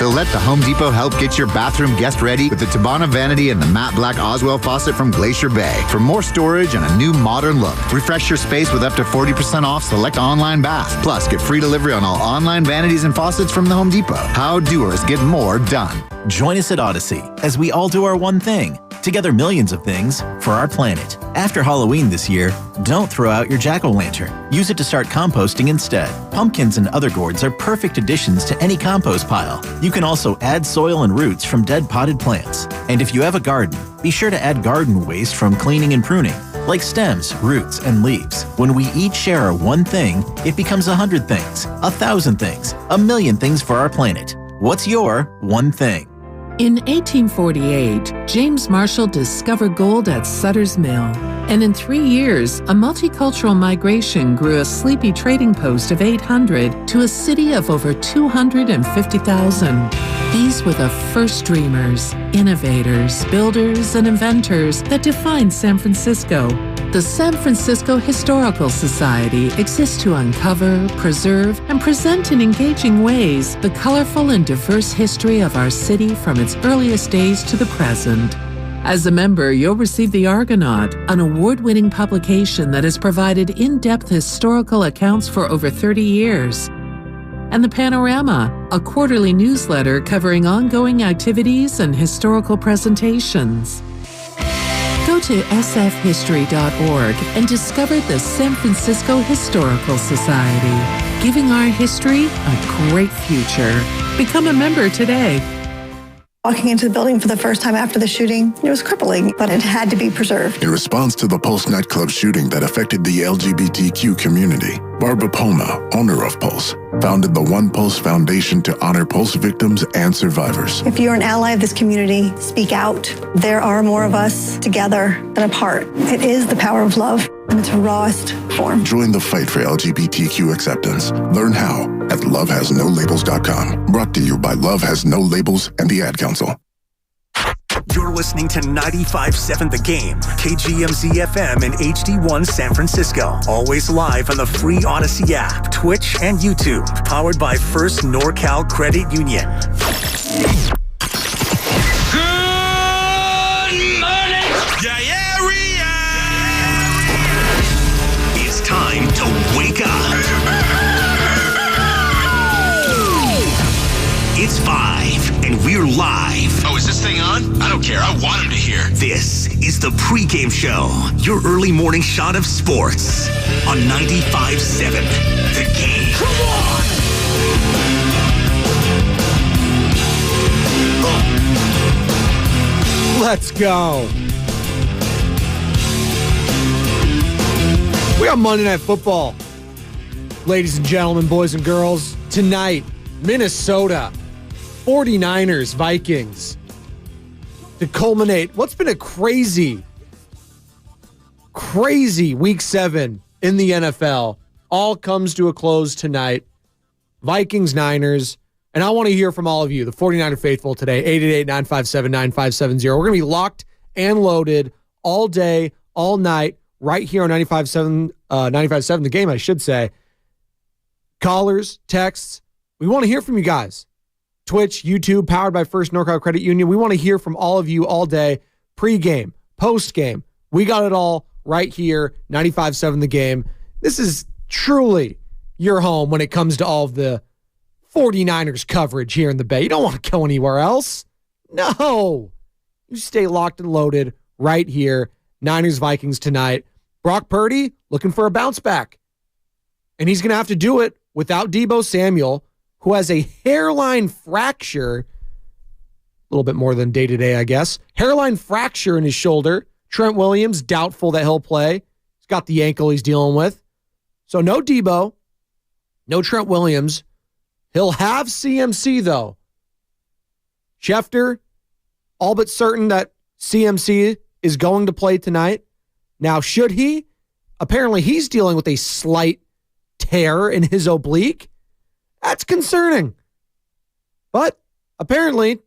So let the Home Depot help get your bathroom guest ready with the Tabana Vanity and the matte black Oswell faucet from Glacier Bay. For more storage and a new modern look, refresh your space with up to 40% off select online baths. Plus, get free delivery on all online vanities and faucets from the Home Depot. How doers get more done. Join us at Odyssey as we all do our one thing. Together millions of things for our planet. After Halloween this year, don't throw out your jack-o'-lantern. Use it to start composting instead. Pumpkins and other gourds are perfect additions to any compost pile. You can also add soil and roots from dead potted plants. And if you have a garden, be sure to add garden waste from cleaning and pruning, like stems, roots, and leaves. When we each share our one thing, it becomes 100 things, 1,000 things, 1,000,000 things for our planet. What's your one thing? In 1848, James Marshall discovered gold at Sutter's Mill, and in 3 years, a multicultural migration grew a sleepy trading post of 800 to a city of over 250,000. These were the first dreamers, innovators, builders, and inventors that defined San Francisco. The San Francisco Historical Society exists to uncover, preserve, and present in engaging ways the colorful and diverse history of our city from its earliest days to the present. As a member, you'll receive the Argonaut, an award-winning publication that has provided in-depth historical accounts for over 30 years. And the Panorama, a quarterly newsletter covering ongoing activities and historical presentations. Go to sfhistory.org and discover the San Francisco Historical Society, giving our history a great future. Become a member today. Walking into the building for the first time after the shooting, it was crippling, but it had to be preserved. In response to the Pulse nightclub shooting that affected the LGBTQ community, Barbara Poma, owner of Pulse, founded the One Pulse Foundation to honor Pulse victims and survivors. If you're an ally of this community, speak out. There are more of us together than apart. It is the power of love in its rawest form. Join the fight for LGBTQ acceptance. Learn how at lovehasnolabels.com. Brought to you by Love Has No Labels and the Ad Council. You're listening to 95.7 The Game, KGMZ-FM and HD1 San Francisco. Always live on the free Odyssey app, Twitch, and YouTube. Powered by First NorCal Credit Union. Good morning! Yeah, area! It's time to wake up. It's 5, and we're live. Oh, is this thing on? I don't care. I want him to hear. This is the Pregame Show, your early morning shot of sports on 95.7 The Game. Come on! Let's go. We got Monday Night Football. Ladies and gentlemen, boys and girls, tonight, Minnesota, 49ers, Vikings, to culminate what's been a crazy week 7 in the NFL. All comes to a close tonight. Vikings, Niners, and I want to hear from all of you, the 49er faithful today, 888-957-9570. We're going to be locked and loaded all day, all night, right here on 95.7 The Game, I should say. Callers, texts, we want to hear from you guys. Twitch, YouTube, powered by First NorCal Credit Union. We want to hear from all of you all day. Pre-game, post-game. We got it all right here, 95.7 The Game. This is truly your home when it comes to all of the 49ers coverage here in the Bay. You don't want to go anywhere else. No. You stay locked and loaded right here. Niners, Vikings tonight. Brock Purdy looking for a bounce back. And he's going to have to do it without Deebo Samuel, who has a hairline fracture, a little bit more than day-to-day, I guess. Hairline fracture in his shoulder. Trent Williams, doubtful that he'll play. He's got the ankle he's dealing with. So no Deebo, no Trent Williams. He'll have CMC, though. Schefter, all but certain that CMC is going to play tonight. Now, should he? Apparently, he's dealing with a slight tear in his oblique. That's concerning. But apparently,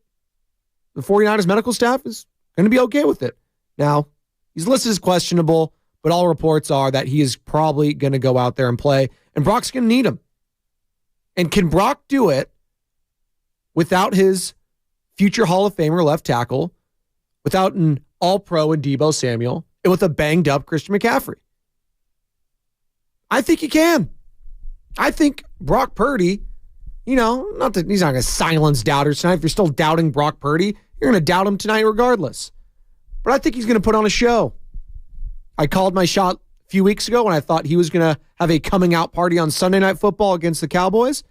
the 49ers medical staff is going to be okay with it. Now, he's listed as questionable, but all reports are that he is probably going to go out there and play, and Brock's going to need him. And can Brock do it without his future Hall of Famer left tackle, without an all-pro in Deebo Samuel, and with a banged-up Christian McCaffrey. I think he can. I think Brock Purdy, not that he's not going to silence doubters tonight. If you're still doubting Brock Purdy, you're going to doubt him tonight regardless. But I think he's going to put on a show. I called my shot a few weeks ago when I thought he was going to have a coming out party on Sunday Night Football against the Cowboys.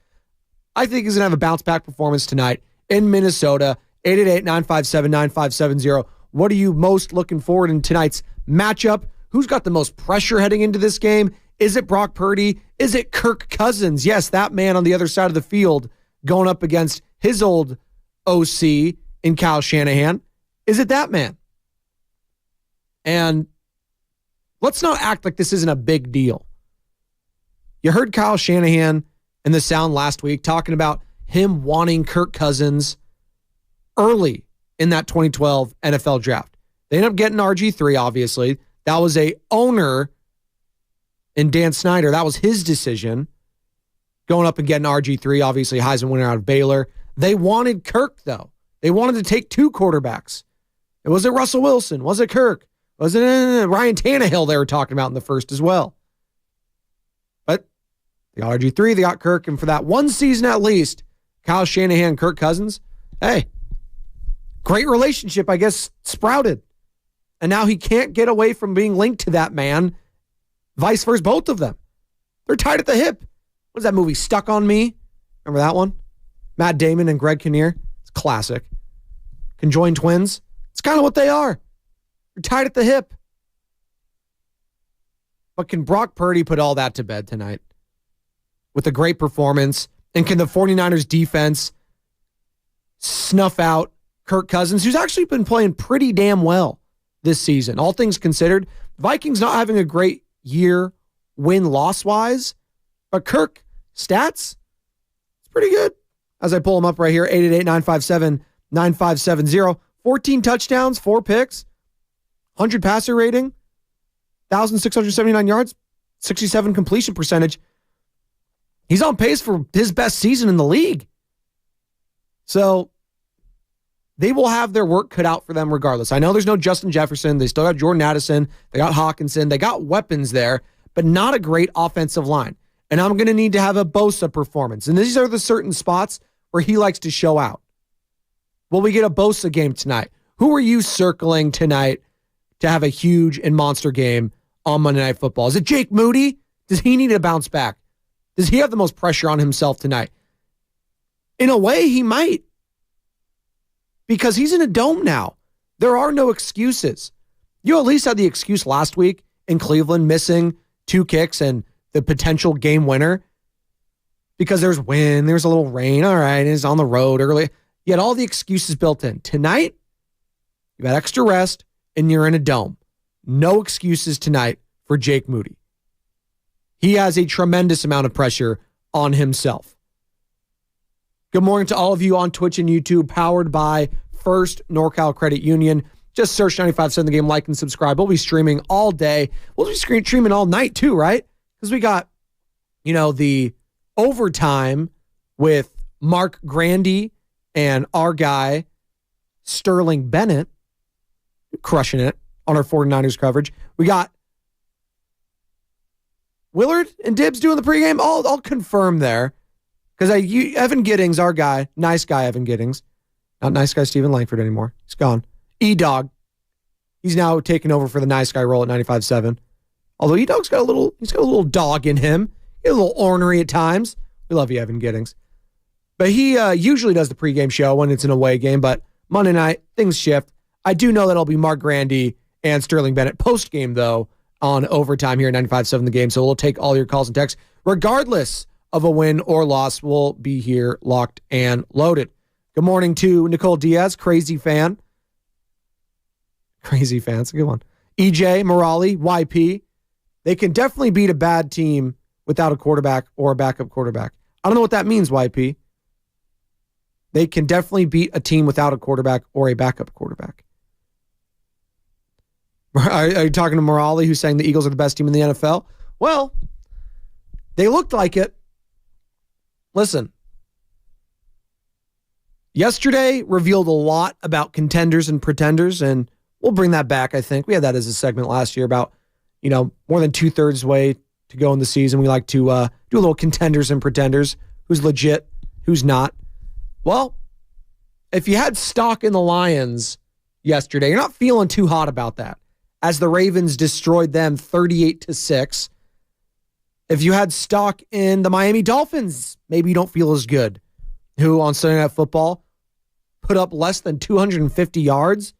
I think he's going to have a bounce back performance tonight in Minnesota. 888-957-9570. What are you most looking forward in tonight's matchup? Who's got the most pressure heading into this game? Is it Brock Purdy? Is it Kirk Cousins? Yes, that man on the other side of the field going up against his old OC in Kyle Shanahan. Is it that man? And let's not act like this isn't a big deal. You heard Kyle Shanahan in the sound last week talking about him wanting Kirk Cousins early in that 2012 NFL draft. They ended up getting RG3, obviously. That was a owner in Dan Snyder. That was his decision. Going up and getting RG3, obviously Heisman winner out of Baylor. They wanted Kirk, though. They wanted to take two quarterbacks. Was it Russell Wilson? Was it Kirk? Was it Ryan Tannehill they were talking about in the first as well? But they got RG3, they got Kirk, and for that one season at least, Kyle Shanahan, Kirk Cousins, hey, great relationship, I guess, sprouted. And now he can't get away from being linked to that man. Vice versa, both of them. They're tied at the hip. What is that movie, Stuck on Me? Remember that one? Matt Damon and Greg Kinnear. It's classic. Conjoined twins. It's kind of what they are. They're tied at the hip. But can Brock Purdy put all that to bed tonight with a great performance? And can the 49ers defense snuff out Kirk Cousins, who's actually been playing pretty damn well this season? All things considered, Vikings not having a great year win-loss-wise, but Kirk stats, it's pretty good. As I pull them up right here, 888-957-9570. 14 touchdowns, 4 picks, 100 passer rating, 1,679 yards, 67 completion percentage. He's on pace for his best season in the league. So they will have their work cut out for them regardless. I know there's no Justin Jefferson. They still got Jordan Addison. They got Hawkinson. They got weapons there, but not a great offensive line. And I'm going to need to have a Bosa performance. And these are the certain spots where he likes to show out. Will we get a Bosa game tonight? Who are you circling tonight to have a huge and monster game on Monday Night Football? Is it Jake Moody? Does he need to bounce back? Does he have the most pressure on himself tonight? In a way, he might. Because he's in a dome now. There are no excuses. You at least had the excuse last week in Cleveland missing 2 kicks and the potential game winner. Because there's wind, there's a little rain. All right, it's on the road early. You had all the excuses built in. Tonight, you got extra rest and you're in a dome. No excuses tonight for Jake Moody. He has a tremendous amount of pressure on himself. Good morning to all of you on Twitch and YouTube, powered by First NorCal Credit Union. Just search 95.7 The Game, like and subscribe. We'll be streaming all day. We'll be streaming all night too, right? Because we got, the overtime with Mark Grandy and our guy, Sterling Bennett, crushing it on our 49ers coverage. We got Willard and Dibbs doing the pregame. I'll confirm there. Because Evan Giddings, our guy, nice guy Evan Giddings, not nice guy Stephen Langford anymore. He's gone. E-Dog. He's now taking over for the nice guy role at 95.7. Although E-Dog's got a little dog in him. He's a little ornery at times. We love you, Evan Giddings. But he usually does the pregame show when it's an away game. But Monday night, things shift. I do know that it'll be Mark Grandy and Sterling Bennett postgame, though, on overtime here at 95.7 The Game. So we'll take all your calls and texts. Regardless of a win or loss, we'll be here locked and loaded. Good morning to Nicole Diaz, crazy fan. Crazy fan, it's a good one. EJ, Morali, YP. They can definitely beat a bad team without a quarterback or a backup quarterback. I don't know what that means, YP. They can definitely beat a team without a quarterback or a backup quarterback. Are you talking to Morali, who's saying the Eagles are the best team in the NFL? Well, they looked like it. Listen, Yesterday revealed a lot about contenders and pretenders, and we'll bring that back, I think. We had that as a segment last year about, more than 2/3 way to go in the season. We like to do a little contenders and pretenders. Who's legit, who's not. Well, if you had stock in the Lions yesterday, you're not feeling too hot about that, as the Ravens destroyed them 38-6. If you had stock in the Miami Dolphins, maybe you don't feel as good, who on Sunday Night Football put up less than 250 yards.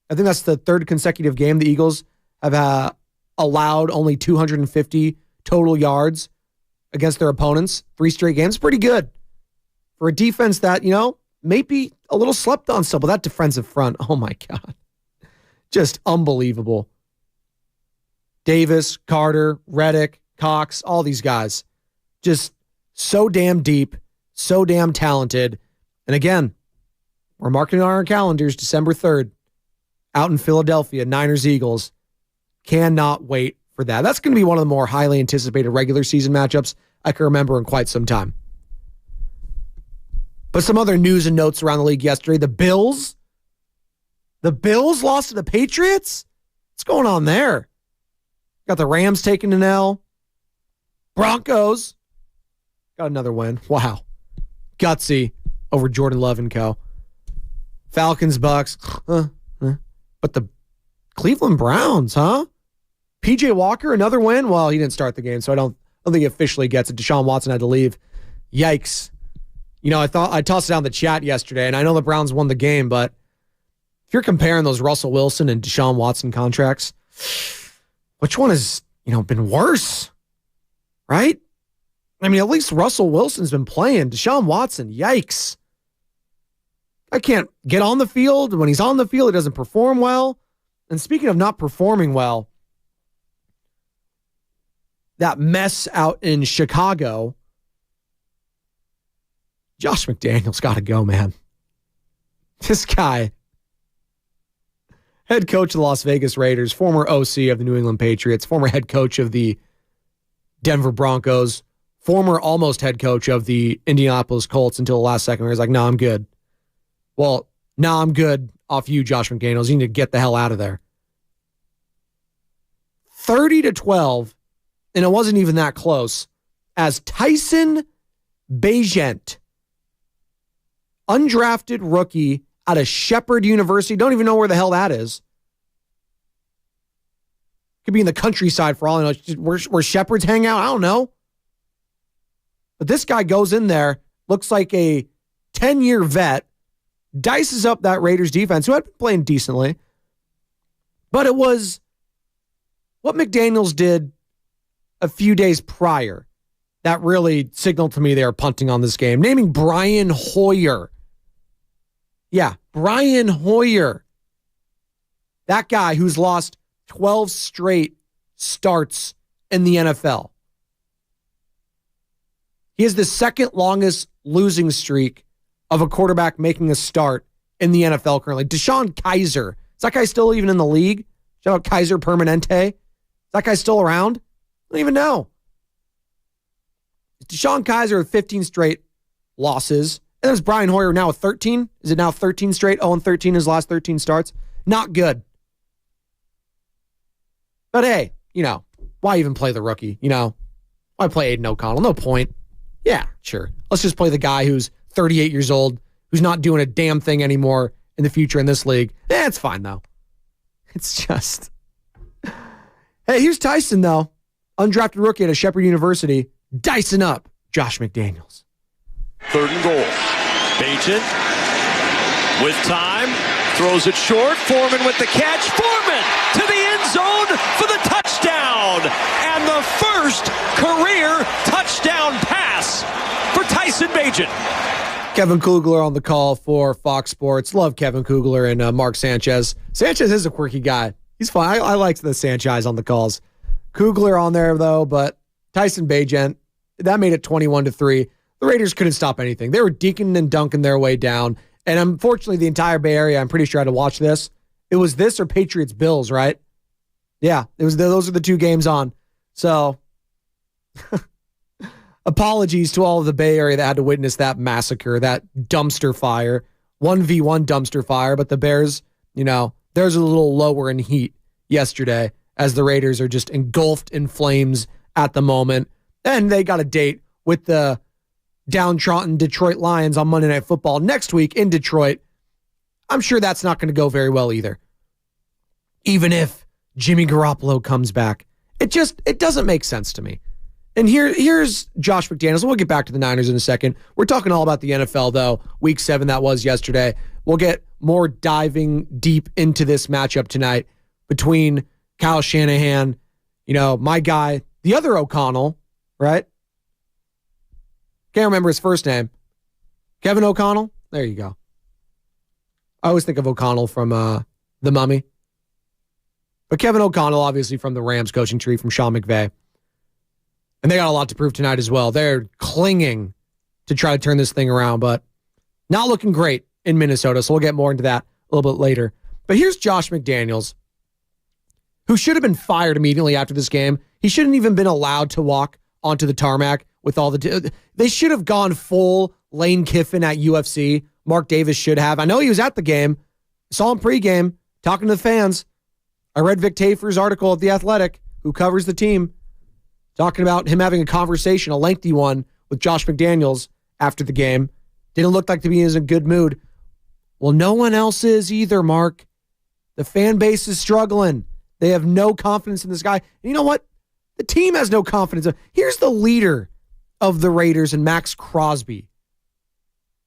I think that's the third consecutive game the Eagles have allowed only 250 total yards against their opponents. 3 straight games. Pretty good for a defense that, may be a little slept on still, but that defensive front, oh my God. Just unbelievable. Davis, Carter, Reddick, Cox, all these guys. Just so damn deep, so damn talented. And again, we're marking on our calendars December 3rd out in Philadelphia, Niners-Eagles. Cannot wait for that. That's going to be one of the more highly anticipated regular season matchups I can remember in quite some time. But some other news and notes around the league yesterday. The Bills lost to the Patriots? What's going on there? Got the Rams taking an L. Broncos got another win. Wow. Gutsy over Jordan Love and co. Falcons, Bucks. But the Cleveland Browns, huh? PJ Walker, another win? Well, he didn't start the game, so I don't think he officially gets it. Deshaun Watson had to leave. Yikes. I tossed it down the chat yesterday, and I know the Browns won the game, but if you're comparing those Russell Wilson and Deshaun Watson contracts, which one has, been worse? Right? I mean, at least Russell Wilson's been playing. Deshaun Watson, yikes. I can't get on the field. When he's on the field, he doesn't perform well. And speaking of not performing well, that mess out in Chicago, Josh McDaniels got to go, man. This guy, head coach of the Las Vegas Raiders, former OC of the New England Patriots, former head coach of the Denver Broncos, former almost head coach of the Indianapolis Colts until the last second where he's like, no, I'm good. Well, no, I'm good off you, Josh McDaniels. You need to get the hell out of there. 30-12, and it wasn't even that close, as Tyson Bagent, undrafted rookie out of Shepherd University. Don't even know where the hell that is. Could be in the countryside for all I know. Where Shepherds hang out, I don't know. But this guy goes in there, looks like a 10-year vet, dices up that Raiders defense, who had been playing decently. But it was what McDaniels did a few days prior that really signaled to me they were punting on this game. Naming Brian Hoyer. Yeah, Brian Hoyer. That guy who's lost 12 straight starts in the NFL. He has the second longest losing streak of a quarterback making a start in the NFL currently. Deshaun Kaiser. Is that guy still even in the league? Shout out Kaiser Permanente. Is that guy still around? I don't even know. Deshaun Kaiser with 15 straight losses. And there's Brian Hoyer now with 13. Is it now 13 straight? 0-13 his last 13 starts. Not good. But hey, why even play the rookie? Why play Aiden O'Connell? No point. Yeah, sure. Let's just play the guy who's 38 years old, who's not doing a damn thing anymore in the future in this league. It's fine, though. It's just... Hey, here's Tyson, though. Undrafted rookie at Shepherd University, dicing up Josh McDaniels. 3rd and goal. Bagent with time, throws it short. Foreman with the catch. Foreman to the end zone for the touchdown. And the first career touchdown pass for Tyson Bagent. Kevin Kugler on the call for Fox Sports. Love Kevin Kugler and Mark Sanchez. Sanchez is a quirky guy. He's fun. I like the Sanchez on the calls. Kugler on there, though, but Tyson Bagent, that made it 21-3. The Raiders couldn't stop anything. They were deaking and dunking their way down. And unfortunately, the entire Bay Area, I'm pretty sure, had to watch this. It was this or Patriots-Bills, right? Yeah, those are the two games on. So, apologies to all of the Bay Area that had to witness that massacre, that dumpster fire 1v1 dumpster fire, but the Bears, theirs are a little lower in heat yesterday as the Raiders are just engulfed in flames at the moment. And they got a date with the downtrodden Detroit Lions on Monday Night Football next week in Detroit. I'm sure that's not going to go very well either. Even if Jimmy Garoppolo comes back. It doesn't make sense to me. And here's Josh McDaniels. We'll get back to the Niners in a second. We're talking all about the NFL, though. Week 7, that was yesterday. We'll get more diving deep into this matchup tonight between Kyle Shanahan, my guy, the other O'Connell, right? Can't remember his first name. Kevin O'Connell? There you go. I always think of O'Connell from The Mummy. But Kevin O'Connell, obviously from the Rams coaching tree from Sean McVay. And they got a lot to prove tonight as well. They're clinging to try to turn this thing around, but not looking great in Minnesota. So we'll get more into that a little bit later. But here's Josh McDaniels, who should have been fired immediately after this game. He shouldn't even been allowed to walk onto the tarmac with all the... They should have gone full Lane Kiffin at UFC. Mark Davis should have. I know he was at the game. Saw him pregame, talking to the fans. I read Vic Tafer's article at The Athletic, who covers the team, talking about him having a conversation, a lengthy one, with Josh McDaniels after the game. Didn't look like to be in a good mood. Well, no one else is either, Mark. The fan base is struggling. They have no confidence in this guy. And you know what? The team has no confidence. Here's the leader of the Raiders, and Max Crosby.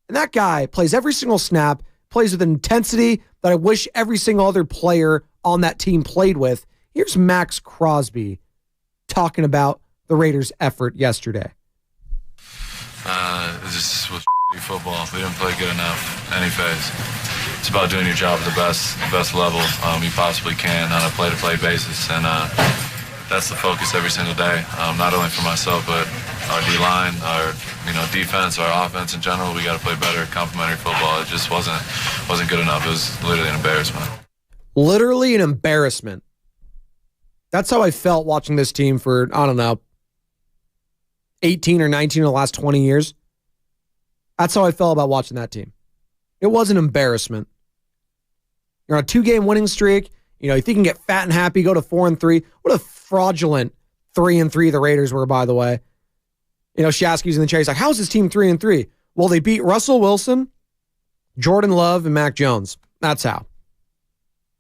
And that guy plays every single snap, plays with an intensity that I wish every single other player on that team played with. Here's Max Crosby talking about the Raiders' effort yesterday. This was football. We didn't play good enough any phase. It's about doing your job at the best level you possibly can on a play-to-play basis, and that's the focus every single day. Not only for myself, but our D-line, our defense, our offense in general. We got to play better, complementary football. It just wasn't good enough. It was literally an embarrassment. Literally an embarrassment. That's how I felt watching this team for, 18 or 19 of the last 20 years. That's how I felt about watching that team. It was an embarrassment. You're on a 2-game winning streak. You think you can get fat and happy, go to 4-3. What a fraudulent 3-3 the Raiders were, by the way. Shasky's in the chair. He's like, how's this team 3-3? Well, they beat Russell Wilson, Jordan Love, and Mac Jones. That's how.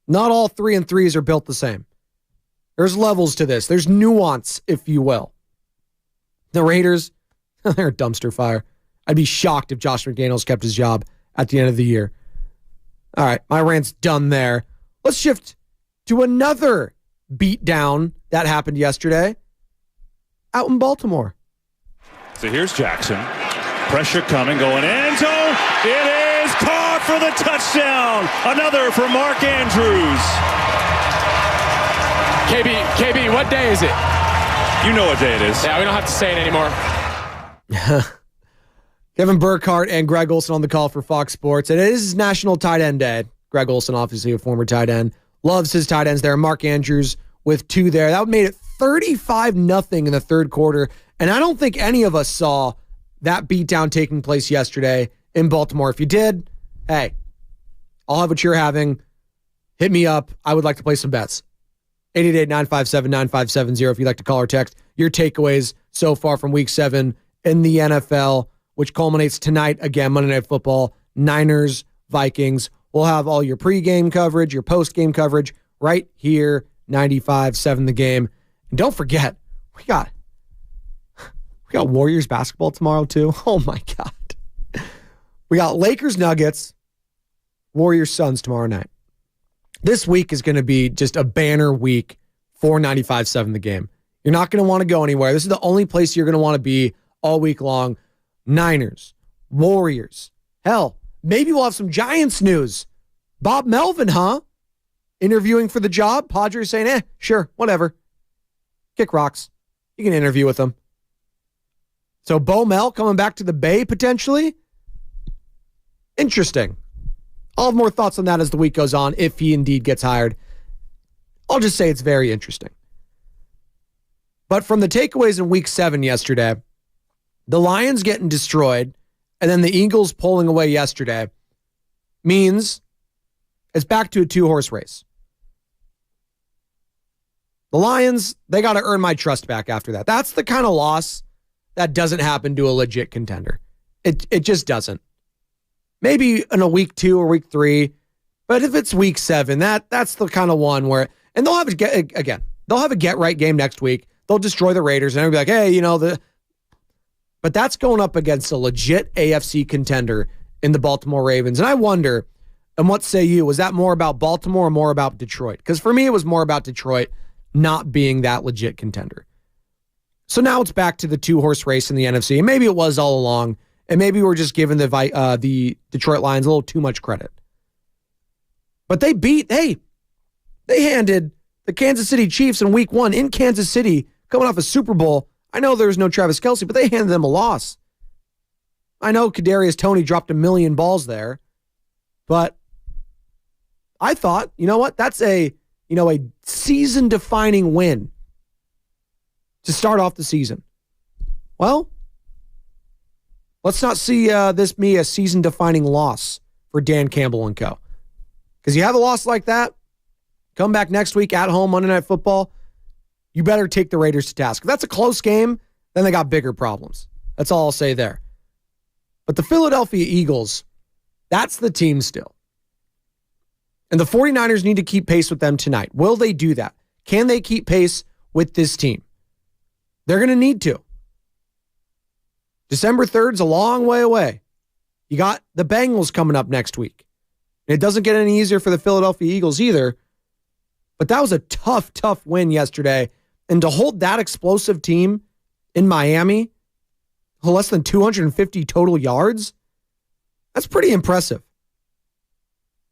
Not all 3-3s are built the same. There's levels to this. There's nuance, if you will. The Raiders, they're a dumpster fire. I'd be shocked if Josh McDaniels kept his job at the end of the year. All right, my rant's done there. Let's shift to another beatdown that happened yesterday out in Baltimore. So here's Jackson. Pressure coming, going end zone. It is caught for the touchdown. Another for Mark Andrews. KB, what day is it? You know what day it is. Yeah, we don't have to say it anymore. Kevin Burkhardt and Greg Olsen on the call for Fox Sports. And it is National Tight End Day. Greg Olsen, obviously a former tight end, loves his tight ends there. Mark Andrews with 2 there. That made it 35-0 in the third quarter. And I don't think any of us saw that beatdown taking place yesterday in Baltimore. If you did, hey, I'll have what you're having. Hit me up. I would like to play some bets. 888-957-9570 if you'd like to call or text your takeaways so far from Week 7 in the NFL, which culminates tonight, again, Monday Night Football, Niners, Vikings. We'll have all your pregame coverage, your postgame coverage right here, 95.7 The Game. And don't forget, we got Warriors basketball tomorrow too. Oh my God. We got Lakers Nuggets, Warriors Suns tomorrow night. This week is going to be just a banner week for 95.7 The Game. You're not going to want to go anywhere. This is the only place you're going to want to be all week long. Niners, Warriors. Hell, maybe we'll have some Giants news. Bob Melvin, huh? Interviewing for the job. Padres saying, sure, whatever. Kick rocks. You can interview with them. So Bo Mel coming back to the Bay potentially? Interesting. I'll have more thoughts on that as the week goes on, if he indeed gets hired. I'll just say it's very interesting. But from the takeaways in Week 7 yesterday, the Lions getting destroyed, and then the Eagles pulling away yesterday, means it's back to a two-horse race. The Lions, they got to earn my trust back after that. That's the kind of loss that doesn't happen to a legit contender. It just doesn't. Maybe in a week 2 or week 3, but if it's week 7, that's the kind of one where, and they'll have they'll have a get-right game next week. They'll destroy the Raiders, and everybody be like, hey, but that's going up against a legit AFC contender in the Baltimore Ravens. And I wonder, and what say you, was that more about Baltimore or more about Detroit? Because for me, it was more about Detroit not being that legit contender. So now it's back to the two-horse race in the NFC, and maybe it was all along, and maybe we're just giving the Detroit Lions a little too much credit. But they handed the Kansas City Chiefs in week 1 in Kansas City, coming off a Super Bowl. I know there was no Travis Kelce, but they handed them a loss. I know Kadarius Toney dropped 1 million balls there, but I thought, you know what? That's a season-defining win to start off the season. Well, let's not see this be a season-defining loss for Dan Campbell and co. Because you have a loss like that, come back next week at home, Monday Night Football, you better take the Raiders to task. If that's a close game, then they got bigger problems. That's all I'll say there. But the Philadelphia Eagles, that's the team still. And the 49ers need to keep pace with them tonight. Will they do that? Can they keep pace with this team? They're going to need to. December 3rd is a long way away. You got the Bengals coming up next week. And it doesn't get any easier for the Philadelphia Eagles either. But that was a tough, tough win yesterday. And to hold that explosive team in Miami, less than 250 total yards, that's pretty impressive.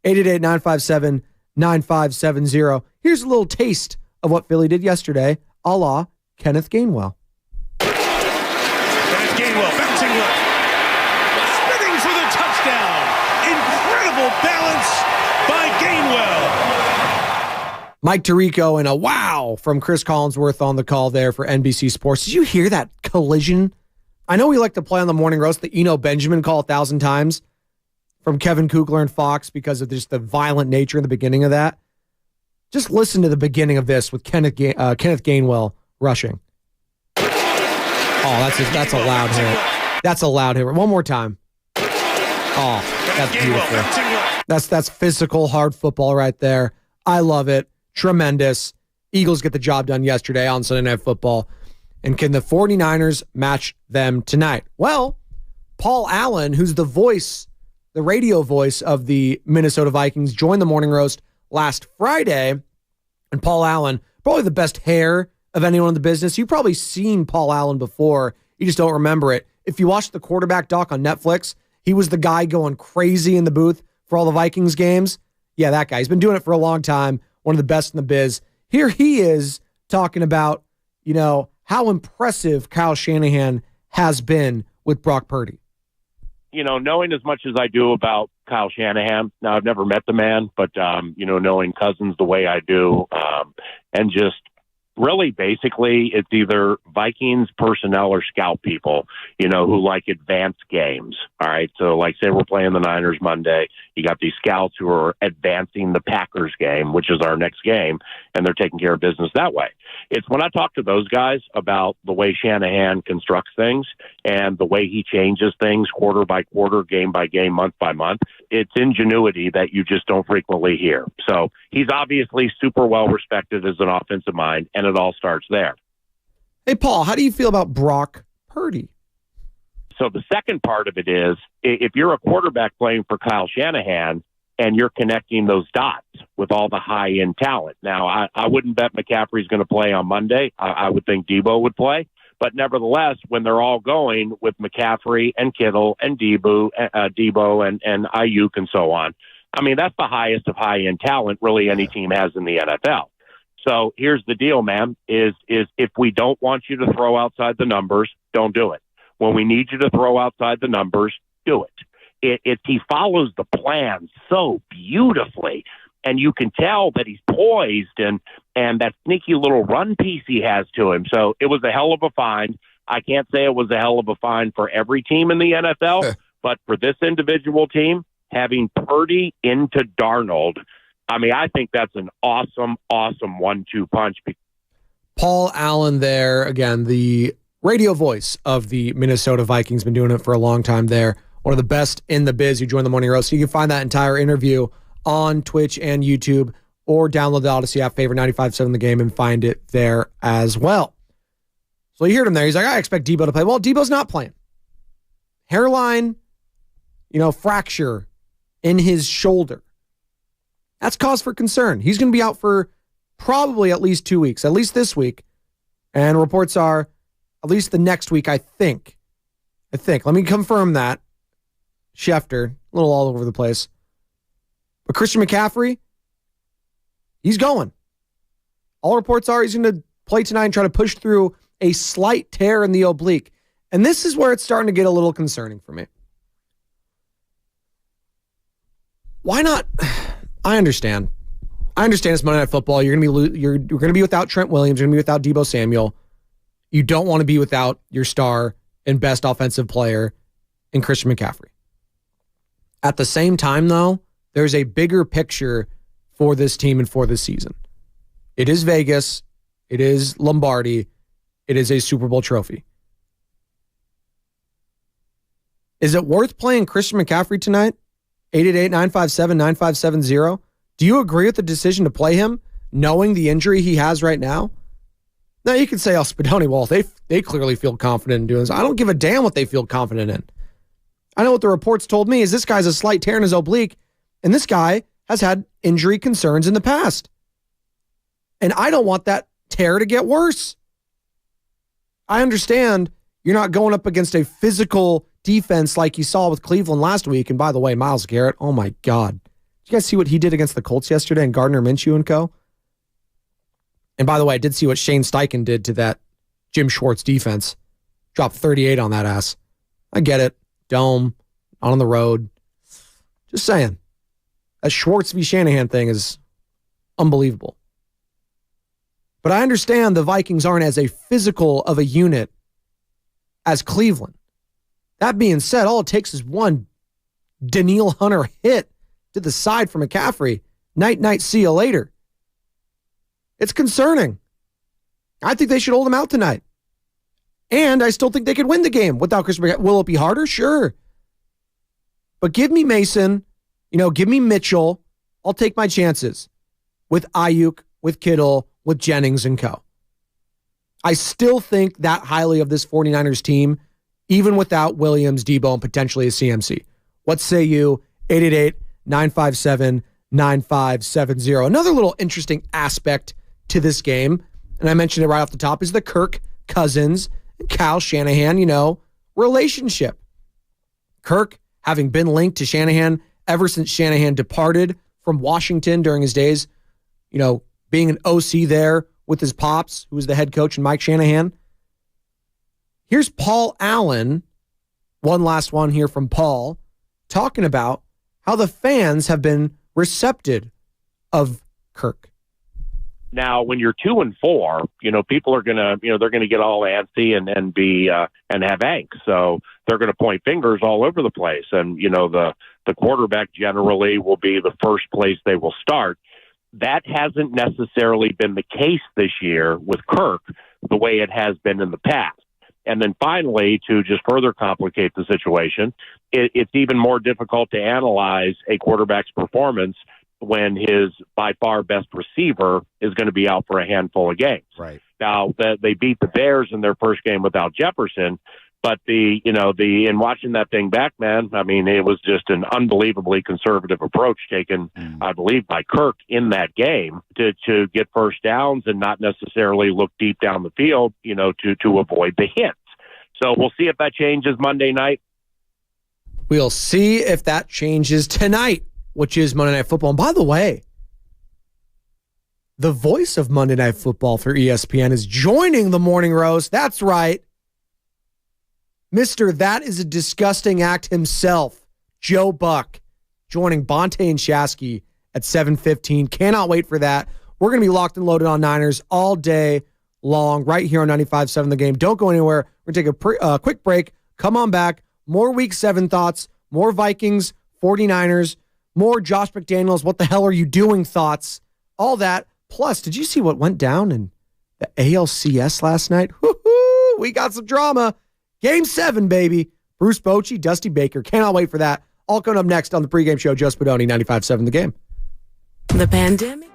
888-957-9570. Here's a little taste of what Philly did yesterday, a la Kenneth Gainwell. Kenneth Gainwell bouncing left. Spinning for the touchdown. Incredible balance by Gainwell. Mike Tirico and a wow from Chris Collinsworth on the call there for NBC Sports. Did you hear that collision? I know we like to play on the morning roast the Eno Benjamin call 1,000 times from Kevin Kugler and Fox because of just the violent nature in the beginning of that. Just listen to the beginning of this with Kenneth Gainwell rushing. Oh, that's a loud hit. That's a loud hit. One more time. Oh, that's beautiful. That's physical, hard football right there. I love it. Tremendous. Eagles get the job done yesterday on Sunday Night Football. And can the 49ers match them tonight? Well, Paul Allen, who's the radio voice of the Minnesota Vikings, joined the Morning Roast last Friday. And Paul Allen, probably the best hair of anyone in the business. You've probably seen Paul Allen before. You just don't remember it. If you watch the quarterback doc on Netflix, he was the guy going crazy in the booth for all the Vikings games. Yeah, that guy. He's been doing it for a long time. One of the best in the biz. Here he is talking about, how impressive Kyle Shanahan has been with Brock Purdy. Knowing as much as I do about Kyle Shanahan, now I've never met the man, but, knowing Cousins the way I do, and just really basically it's either Vikings personnel or scout people, who like advanced games. All right. So like say we're playing the Niners Monday, you got these scouts who are advancing the Packers game, which is our next game, and they're taking care of business that way. It's when I talk to those guys about the way Shanahan constructs things and the way he changes things quarter by quarter, game by game, month by month, it's ingenuity that you just don't frequently hear. So he's obviously super well respected as an offensive mind, and it all starts there. Hey, Paul, how do you feel about Brock Purdy? So the second part of it is, if you're a quarterback playing for Kyle Shanahan and you're connecting those dots with all the high-end talent. Now, I wouldn't bet McCaffrey's going to play on Monday. I would think Debo would play. But nevertheless, when they're all going with McCaffrey and Kittle and Debo and Ayuk and so on, I mean, that's the highest of high-end talent really any team has in the NFL. So here's the deal, man, is if we don't want you to throw outside the numbers, don't do it. When we need you to throw outside the numbers, do it. He follows the plan so beautifully, and you can tell that he's poised and that sneaky little run piece he has to him. So it was a hell of a find. I can't say it was a hell of a find for every team in the NFL, but for this individual team, having Purdy into Darnold, I mean, I think that's an awesome 1-2 punch. Paul Allen there, again, the radio voice of the Minnesota Vikings, been doing it for a long time there. One of the best in the biz who joined the Morning Roast. So you can find that entire interview on Twitch and YouTube, or download the Odyssey app, favorite 95.7 The Game, and find it there as well. So you heard him there. He's like, I expect Debo to play. Well, Debo's not playing. Hairline, fracture in his shoulder. That's cause for concern. He's going to be out for probably at least 2 weeks, at least this week. And reports are at least the next week, I think. Let me confirm that. Schefter, a little all over the place. But Christian McCaffrey, he's going. All reports are he's going to play tonight and try to push through a slight tear in the oblique. And this is where it's starting to get a little concerning for me. Why not? I understand. It's Monday Night Football. You're going to be without Trent Williams. You're going to be without Deebo Samuel. You don't want to be without your star and best offensive player in Christian McCaffrey. At the same time, though, there's a bigger picture for this team and for this season. It is Vegas. It is Lombardi. It is a Super Bowl trophy. Is it worth playing Christian McCaffrey tonight? 888-957-9570. Do you agree with the decision to play him, knowing the injury he has right now? Now, you could say, Spadoni, well, they clearly feel confident in doing this. I don't give a damn what they feel confident in. I know what the reports told me is this guy's a slight tear in his oblique, and this guy has had injury concerns in the past. And I don't want that tear to get worse. I understand you're not going up against a physical defense like you saw with Cleveland last week. And by the way, Myles Garrett, oh my God. Did you guys see what he did against the Colts yesterday and Gardner Minshew and co? And by the way, I did see what Shane Steichen did to that Jim Schwartz defense. Dropped 38 on that ass. I get it. Dome, on the road. Just saying. That Schwartz v. Shanahan thing is unbelievable. But I understand the Vikings aren't as a physical of a unit as Cleveland. That being said, all it takes is one Danielle Hunter hit to the side for McCaffrey. Night, see you later. It's concerning. I think they should hold him out tonight. And I still think they could win the game without Chris McCaffrey. Will it be harder? Sure. But give me Mason, give me Mitchell. I'll take my chances with Ayuk, with Kittle, with Jennings and co. I still think that highly of this 49ers team, even without Williams, Debo, and potentially a CMC. What say you? 888-957-9570. Another little interesting aspect to this game, and I mentioned it right off the top, is the Kirk Cousins and Kyle Shanahan, relationship. Kirk having been linked to Shanahan ever since Shanahan departed from Washington during his days, being an OC there with his pops, who was the head coach, and Mike Shanahan. Here's Paul Allen, one last one here from Paul, talking about how the fans have been receptive of Kirk. Now, when you're 2-4, people are gonna, they're gonna get all antsy and be and have angst. So they're gonna point fingers all over the place, and the quarterback generally will be the first place they will start. That hasn't necessarily been the case this year with Kirk, the way it has been in the past. And then finally, to just further complicate the situation, it's even more difficult to analyze a quarterback's performance when his by far best receiver is going to be out for a handful of games. Right. Now, they beat the Bears in their first game without Jefferson, but in watching that thing back, man, I mean, it was just an unbelievably conservative approach taken, I believe, by Kirk in that game to get first downs and not necessarily look deep down the field, to avoid the hits. So we'll see if that changes Monday night. We'll see if that changes tonight, which is Monday Night Football. And by the way, the voice of Monday Night Football for ESPN is joining the Morning Roast. That's right. Mr. That is a disgusting act himself, Joe Buck, joining Bonte and Shasky at 7:15. Cannot wait for that. We're going to be locked and loaded on Niners all day long right here on 95.7 The Game. Don't go anywhere. We're going to take a quick break. Come on back. More Week 7 thoughts, more Vikings 49ers, more Josh McDaniels, what the hell are you doing thoughts, all that. Plus, did you see what went down in the ALCS last night? Woo-hoo, we got some drama. Game 7, baby. Bruce Bochy, Dusty Baker. Cannot wait for that. All coming up next on the pregame show. Joe Spadoni, 95.7 The Game. The pandemic.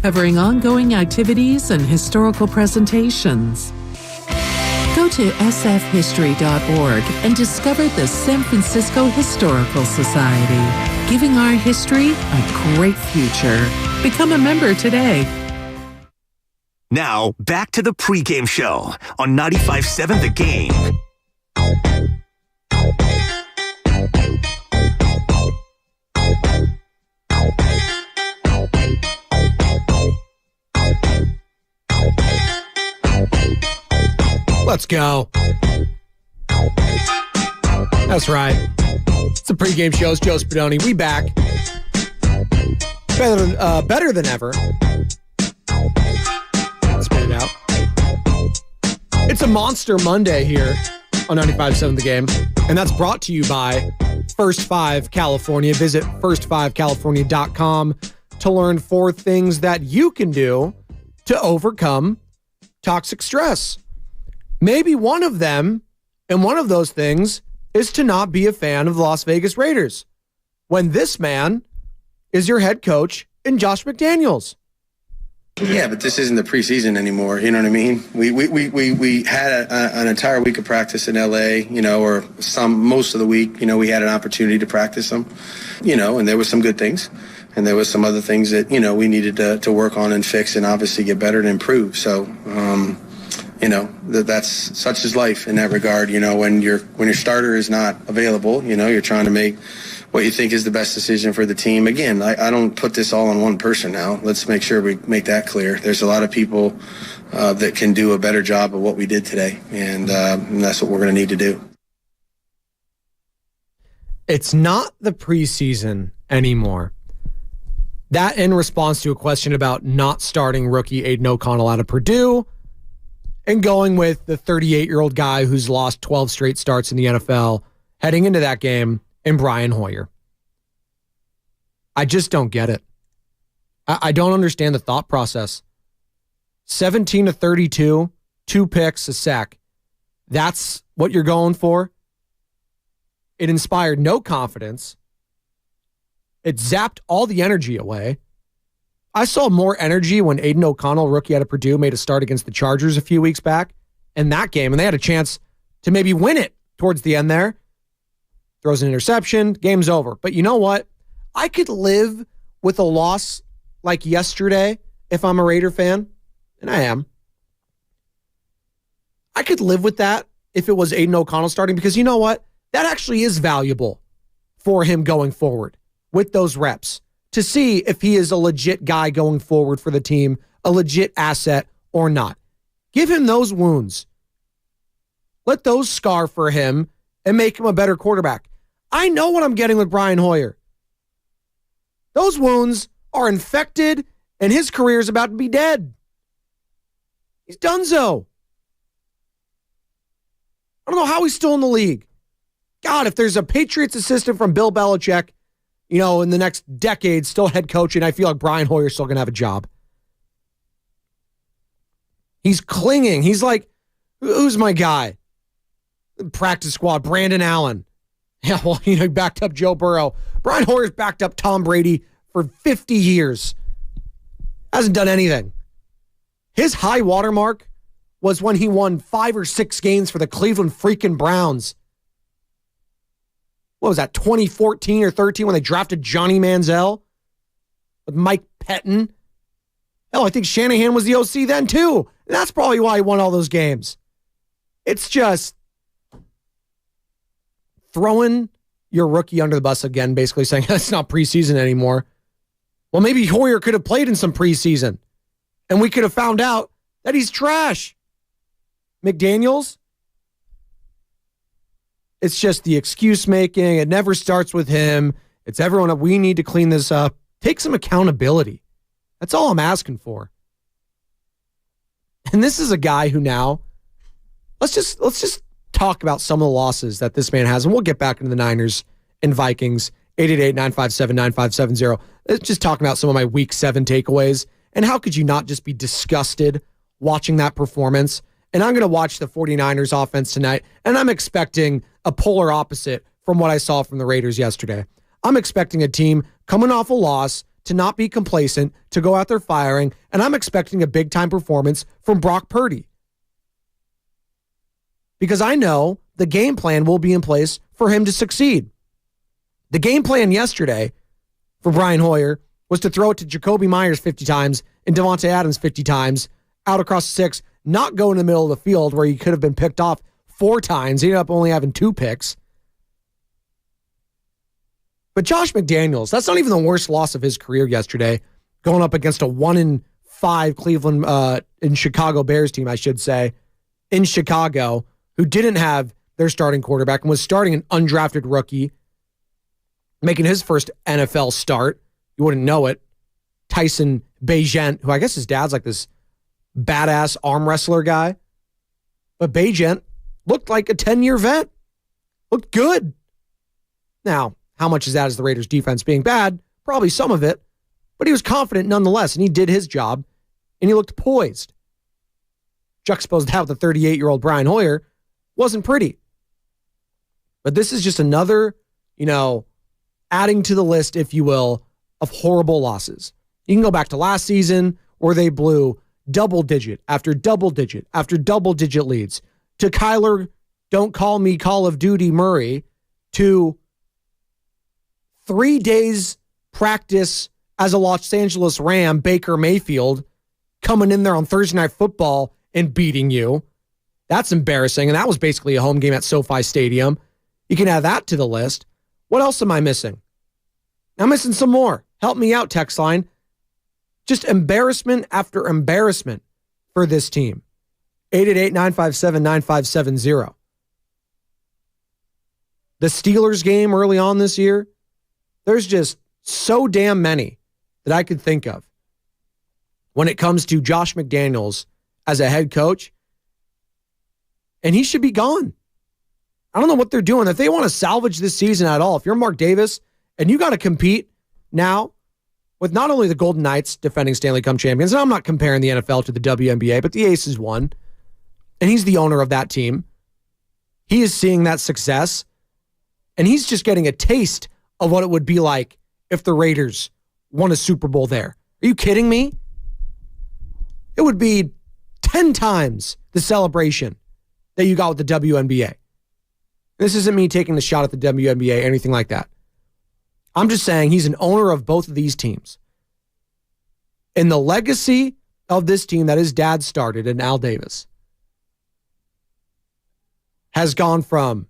covering ongoing activities and historical presentations. Go to sfhistory.org and discover the San Francisco Historical Society, giving our history a great future. Become a member today. Now, back to the pregame show on 95.7 The Game. Let's go. That's right. It's the pregame show. It's Joe Spadoni. We back. Better than ever. Spit it out. It's a Monster Monday here on 95.7 The Game. And that's brought to you by First 5 California. Visit first5california.com to learn 4 things that you can do to overcome toxic stress. Maybe one of them, and one of those things, is to not be a fan of the Las Vegas Raiders when this man is your head coach in Josh McDaniels. Yeah, but this isn't the preseason anymore. You know what I mean? We had an entire week of practice in LA, or most of the week, we had an opportunity to practice them, and there was some good things. And there was some other things that, we needed to work on and fix and obviously get better and improve. So, that's such is life in that regard. When your starter is not available, you're trying to make what you think is the best decision for the team. Again, I don't put this all on one person now. Let's make sure we make that clear. There's a lot of people that can do a better job of what we did today, and that's what we're going to need to do. It's not the preseason anymore. That in response to a question about not starting rookie Aiden O'Connell out of Purdue and going with the 38-year-old guy who's lost 12 straight starts in the NFL heading into that game in Brian Hoyer. I just don't get it. I don't understand the thought process. 17 to 32, 2 picks, a sack. That's what you're going for? It inspired no confidence. It zapped all the energy away. I saw more energy when Aiden O'Connell, rookie out of Purdue, made a start against the Chargers a few weeks back in that game, and they had a chance to maybe win it towards the end there. Throws an interception, game's over. But you know what? I could live with a loss like yesterday if I'm a Raider fan, and I am. I could live with that if it was Aiden O'Connell starting, because you know what? That actually is valuable for him going forward with those reps, to see if he is a legit guy going forward for the team, a legit asset or not. Give him those wounds. Let those scar for him and make him a better quarterback. I know what I'm getting with Brian Hoyer. Those wounds are infected and his career is about to be dead. He's done so. I don't know how he's still in the league. God, if there's a Patriots assistant from Bill Belichick, in the next decade, still head coaching, I feel like Brian Hoyer's still going to have a job. He's clinging. He's like, who's my guy? Practice squad, Brandon Allen. Yeah, well, he backed up Joe Burrow. Brian Hoyer's backed up Tom Brady for 50 years. Hasn't done anything. His high watermark was when he won 5 or 6 games for the Cleveland freaking Browns. What was that, 2014 or 13 when they drafted Johnny Manziel with Mike Pettin? Hell, I think Shanahan was the OC then too. And that's probably why he won all those games. It's just throwing your rookie under the bus again, basically saying it's not preseason anymore. Well, maybe Hoyer could have played in some preseason and we could have found out that he's trash. McDaniels, it's just the excuse making. It never starts with him. It's everyone. We need to clean this up. Take some accountability. That's all I'm asking for. And this is a guy who now, let's just talk about some of the losses that this man has, and we'll get back into the Niners and Vikings. 888-957-9570. Let's just talk about some of my Week 7 takeaways. And how could you not just be disgusted watching that performance? And I'm going to watch the 49ers offense tonight, and I'm expecting a polar opposite from what I saw from the Raiders yesterday. I'm expecting a team coming off a loss to not be complacent, to go out there firing, and I'm expecting a big-time performance from Brock Purdy. Because I know the game plan will be in place for him to succeed. The game plan yesterday for Brian Hoyer was to throw it to Jacoby Myers 50 times and Devontae Adams 50 times, out across 6, not go in the middle of the field where he could have been picked off 4 times. He ended up only having 2 picks. But Josh McDaniels, that's not even the worst loss of his career yesterday, going up against a 1-5 Cleveland in Chicago Bears team, I should say, in Chicago, who didn't have their starting quarterback and was starting an undrafted rookie, making his first NFL start. You wouldn't know it. Tyson Bagent, who I guess his dad's like this badass arm wrestler guy. But Bagent looked like a 10-year vet. Looked good. Now, how much is that as the Raiders' defense being bad? Probably some of it. But he was confident nonetheless, and he did his job, and he looked poised. Juxtaposed that with the 38-year-old Brian Hoyer wasn't pretty. But this is just another, adding to the list, if you will, of horrible losses. You can go back to last season where they blew double-digit after double-digit after double-digit leads to Kyler, don't call me Call of Duty Murray, to 3 days practice as a Los Angeles Ram, Baker Mayfield, coming in there on Thursday Night Football and beating you. That's embarrassing, and that was basically a home game at SoFi Stadium. You can add that to the list. What else am I missing? I'm missing some more. Help me out, text line. Just embarrassment after embarrassment for this team. 888-957-9570. The Steelers game early on this year, there's just so damn many that I could think of when it comes to Josh McDaniels as a head coach. And he should be gone. I don't know what they're doing. If they want to salvage this season at all, if you're Mark Davis and you got to compete now with not only the Golden Knights defending Stanley Cup champions, and I'm not comparing the NFL to the WNBA, but the Aces won, and he's the owner of that team. He is seeing that success, and he's just getting a taste of what it would be like if the Raiders won a Super Bowl there. Are you kidding me? It would be 10 times the celebration that you got with the WNBA. This isn't me taking the shot at the WNBA, anything like that. I'm just saying he's an owner of both of these teams. And the legacy of this team that his dad started in Al Davis has gone from,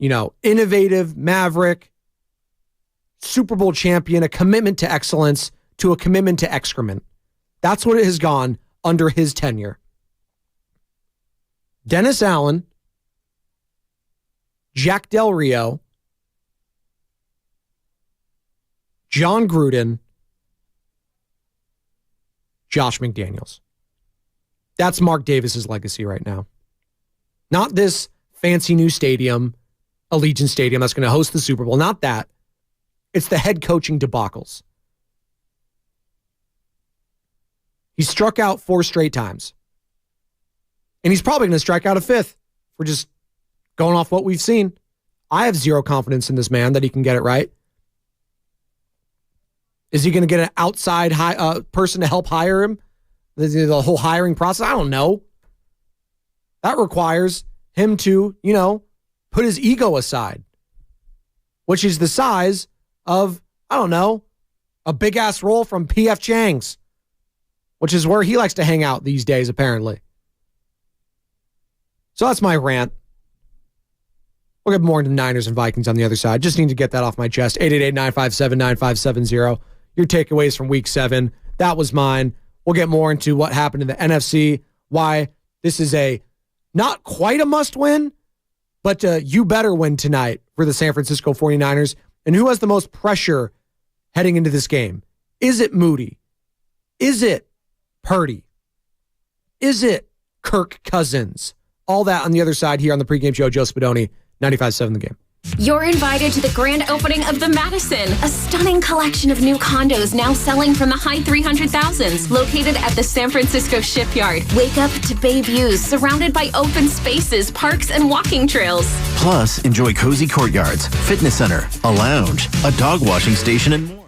innovative, maverick, Super Bowl champion, a commitment to excellence, to a commitment to excrement. That's what it has gone under his tenure. Dennis Allen, Jack Del Rio, John Gruden, Josh McDaniels. That's Mark Davis's legacy right now. Not this fancy new stadium, Allegiant Stadium, that's going to host the Super Bowl. Not that. It's the head coaching debacles. He struck out 4 straight times. And he's probably going to strike out a 5th. We're just going off what we've seen. I have zero confidence in this man that he can get it right. Is he going to get an outside person to help hire him? The whole hiring process? I don't know. That requires him to, put his ego aside, which is the size of, a big-ass roll from P.F. Chang's, which is where he likes to hang out these days, apparently. So that's my rant. We'll get more into Niners and Vikings on the other side. Just need to get that off my chest. 888-957-9570. Your takeaways from Week 7. That was mine. We'll get more into what happened in the NFC, why this is a not quite a must-win, but you better win tonight for the San Francisco 49ers. And who has the most pressure heading into this game? Is it Moody? Is it Purdy? Is it Kirk Cousins? All that on the other side here on the pregame show. Joe Spadoni, 95.7 The Game. You're invited to the grand opening of the Madison, a stunning collection of new condos now selling from the high 300,000s, located at the San Francisco Shipyard. Wake up to bay views surrounded by open spaces, parks, and walking trails. Plus, enjoy cozy courtyards, fitness center, a lounge, a dog washing station, and more.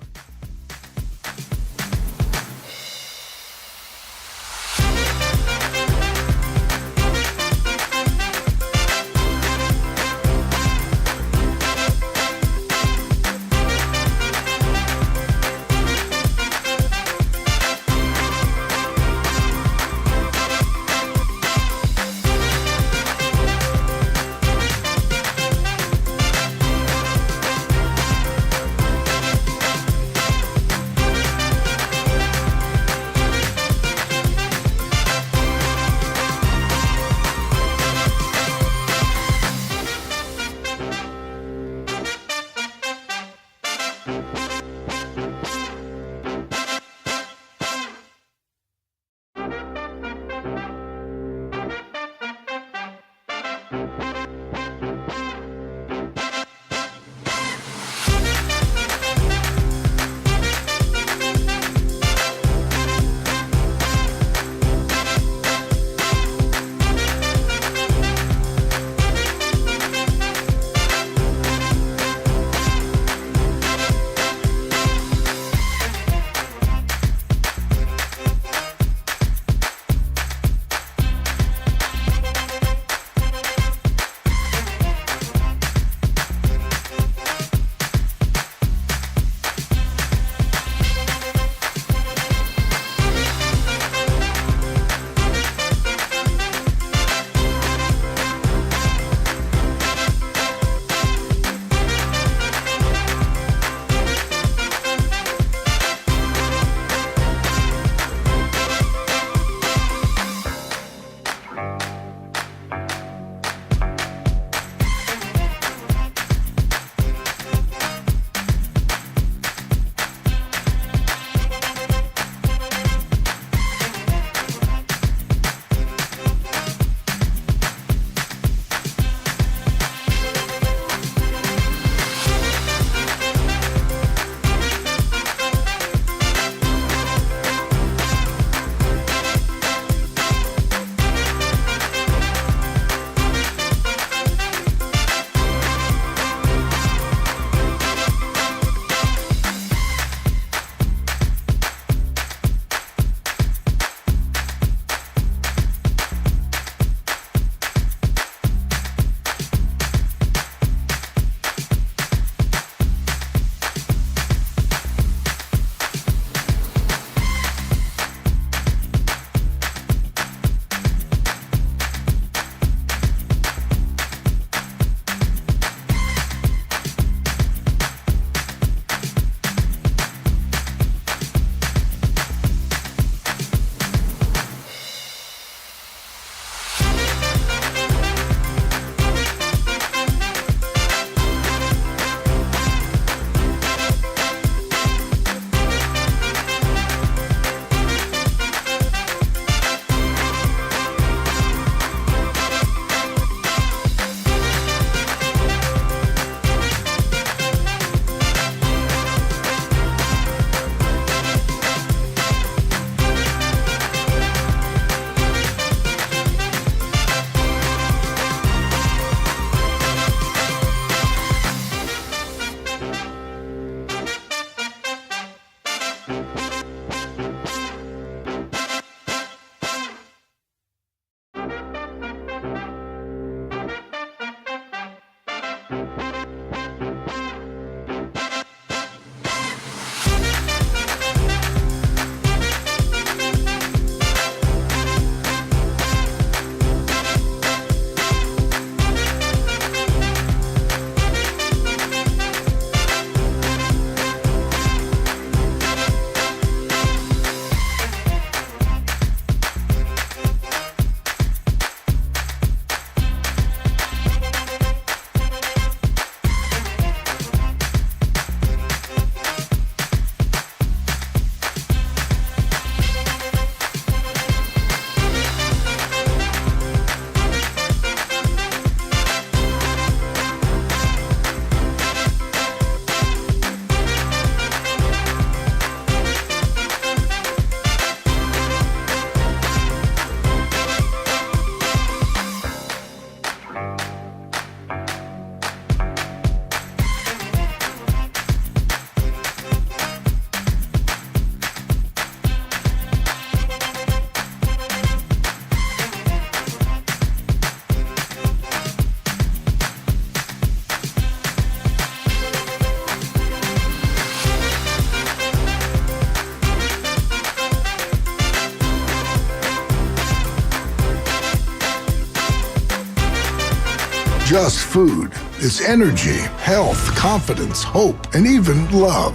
just food. It's energy, health, confidence, hope, and even love.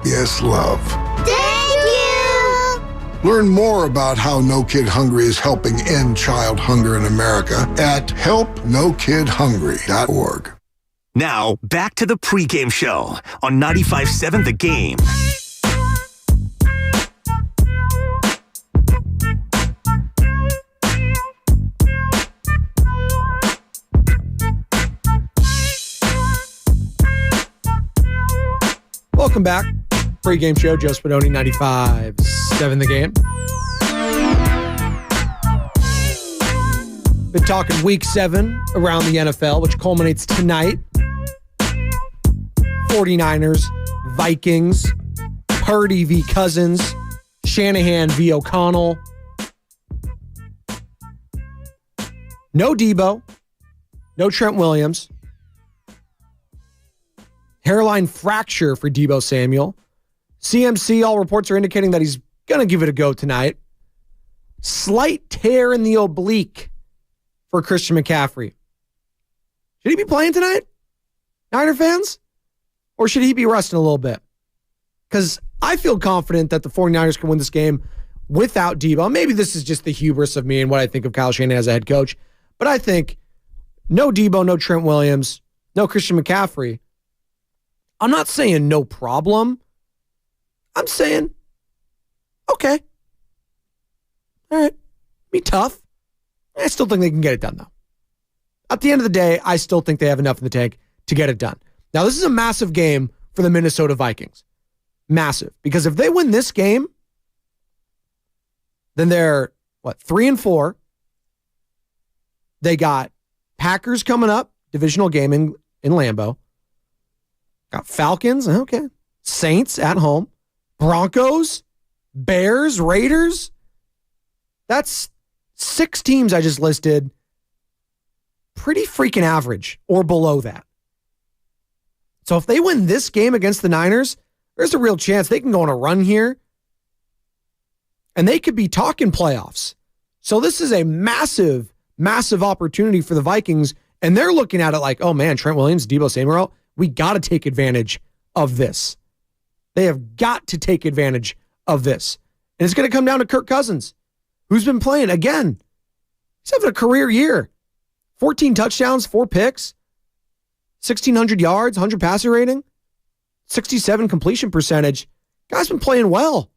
Yes, love. Thank you! Learn more about how No Kid Hungry is helping end child hunger in America at helpnokidhungry.org. Now, back to the pregame show on 95.7 The Game. Welcome back. Pregame show, Joe Spadoni, 95.7 The Game. Been talking week 7 around the NFL, which culminates tonight. 49ers, Vikings, Purdy v. Cousins, Shanahan v. O'Connell. No Debo, no Trent Williams. Hairline fracture for Debo Samuel. CMC, all reports are indicating that he's going to give it a go tonight. Slight tear in the oblique for Christian McCaffrey. Should he be playing tonight, Niner fans? Or should he be resting a little bit? Because I feel confident that the 49ers can win this game without Debo. Maybe this is just the hubris of me and what I think of Kyle Shanahan as a head coach. But I think no Debo, no Trent Williams, no Christian McCaffrey. I'm not saying no problem. I'm saying, okay. All right. Be tough. I still think they can get it done, though. At the end of the day, I still think they have enough in the tank to get it done. Now, this is a massive game for the Minnesota Vikings. Massive. Because if they win this game, then they're, 3-4. They got Packers coming up, divisional game in Lambeau. Got Falcons, okay. Saints at home. Broncos, Bears, Raiders. That's 6 teams I just listed. Pretty freaking average or below that. So if they win this game against the Niners, there's a real chance they can go on a run here. And they could be talking playoffs. So this is a massive, massive opportunity for the Vikings. And they're looking at it like, oh man, Trent Williams, Debo Samuel, we got to take advantage of this. They have got to take advantage of this. And it's going to come down to Kirk Cousins, who's been playing again. He's having a career year. 14 touchdowns, 4 picks, 1,600 yards, 100 passer rating, 67 completion percentage. Guy's been playing well.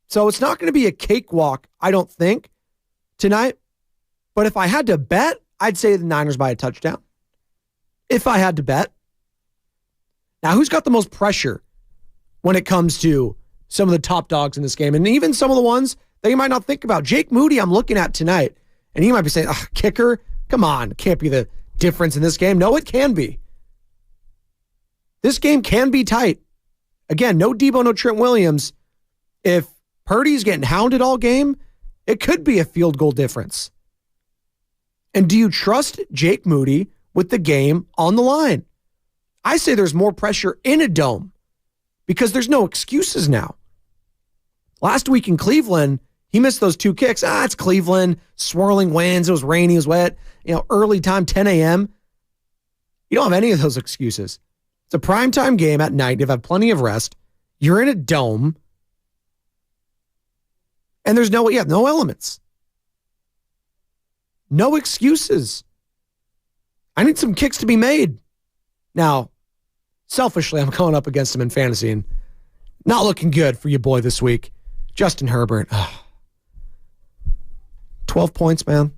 So it's not going to be a cakewalk, I don't think, tonight. But if I had to bet, I'd say the Niners by a touchdown. If I had to bet. Now, who's got the most pressure when it comes to some of the top dogs in this game? And even some of the ones that you might not think about. Jake Moody, I'm looking at tonight. And he might be saying, kicker? Come on, can't be the difference in this game. No, it can be. This game can be tight. Again, no Debo, no Trent Williams. If Purdy's getting hounded all game, it could be a field goal difference. And do you trust Jake Moody with the game on the line? I say there's more pressure in a dome because there's no excuses now. Last week in Cleveland, he missed those 2 kicks. It's Cleveland, swirling winds, it was rainy, it was wet, early time, 10 a.m. You don't have any of those excuses. It's a primetime game at night. You've had plenty of rest. You're in a dome. And there's no elements. No excuses. I need some kicks to be made. Now, selfishly, I'm going up against him in fantasy and not looking good for your boy this week. Justin Herbert. 12 points, man.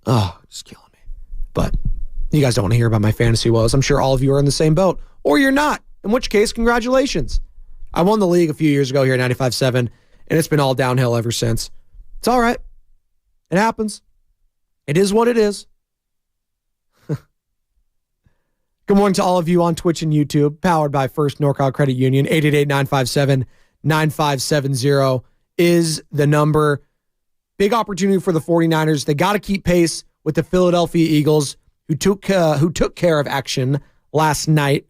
Just killing me. But you guys don't want to hear about my fantasy woes. I'm sure all of you are in the same boat. Or you're not. In which case, congratulations. I won the league a few years ago here at 95.7, and it's been all downhill ever since. It's all right. It happens. It is what it is. Good morning to all of you on Twitch and YouTube, powered by First NorCal Credit Union. 888-957-9570 is the number. Big opportunity for the 49ers. They got to keep pace with the Philadelphia Eagles, who took care of action last night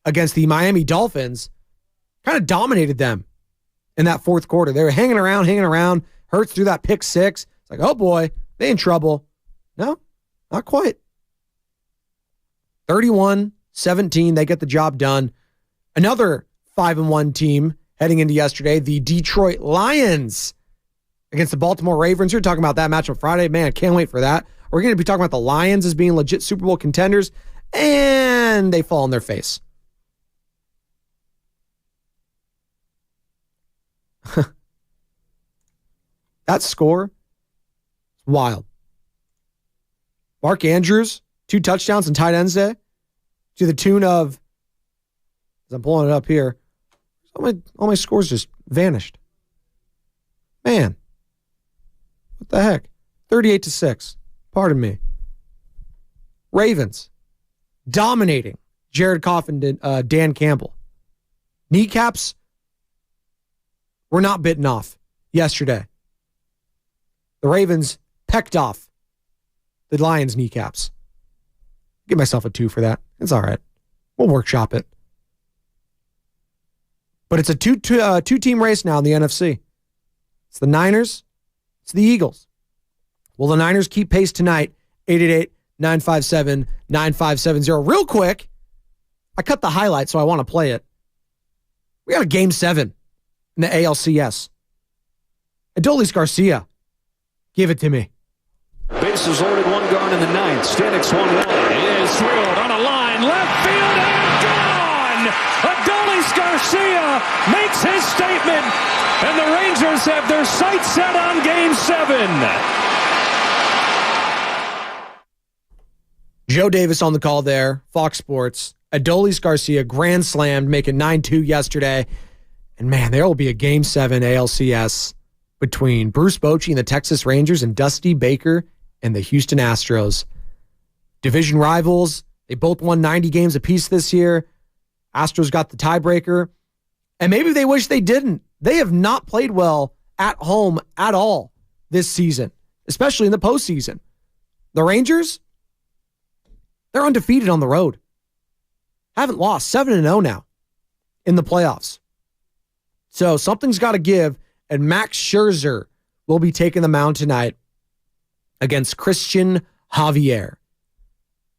against the Miami Dolphins. Kind of dominated them in that fourth quarter. They were hanging around. Hurts threw that pick 6. It's like, oh boy, they in trouble. No, Not quite. 31-17, they get the job done. Another 5-1 team heading into yesterday, the Detroit Lions against the Baltimore Ravens. You're talking about that matchup Friday. Man, can't wait for that. We're going to be talking about the Lions as being legit Super Bowl contenders, and they fall on their face. That score is wild. Mark Andrews, 2 touchdowns and tight ends day to the tune of, as I'm pulling it up here, all my scores just vanished. Man, what the heck? 38-6. Pardon me. Ravens dominating Jared Goff and Dan Campbell. Kneecaps were not bitten off yesterday. The Ravens pecked off the Lions' kneecaps. Give myself a 2 for that. It's all right. We'll workshop it. But it's a two-team race now in the NFC. It's the Niners. It's the Eagles. Will the Niners keep pace tonight? 888-957-9570. Real quick, I cut the highlight, so I want to play it. We got a Game 7 in the ALCS. Adolis Garcia. Give it to me. Bases loaded, one gone in the ninth. Stanek swung one. It is thrilled on a line. Left field and gone! Adolis Garcia makes his statement. And the Rangers have their sights set on Game 7. Joe Davis on the call there. Fox Sports. Adolis Garcia grand slammed, making 9-2 yesterday. And man, there will be a Game 7 ALCS between Bruce Bochy and the Texas Rangers and Dusty Baker and the Houston Astros. Division rivals. They both won 90 games apiece this year. Astros got the tiebreaker. And maybe they wish they didn't. They have not played well at home at all this season, especially in the postseason. The Rangers, they're undefeated on the road. Haven't lost, 7-0 now in the playoffs. So something's got to give, and Max Scherzer will be taking the mound tonight against Christian Javier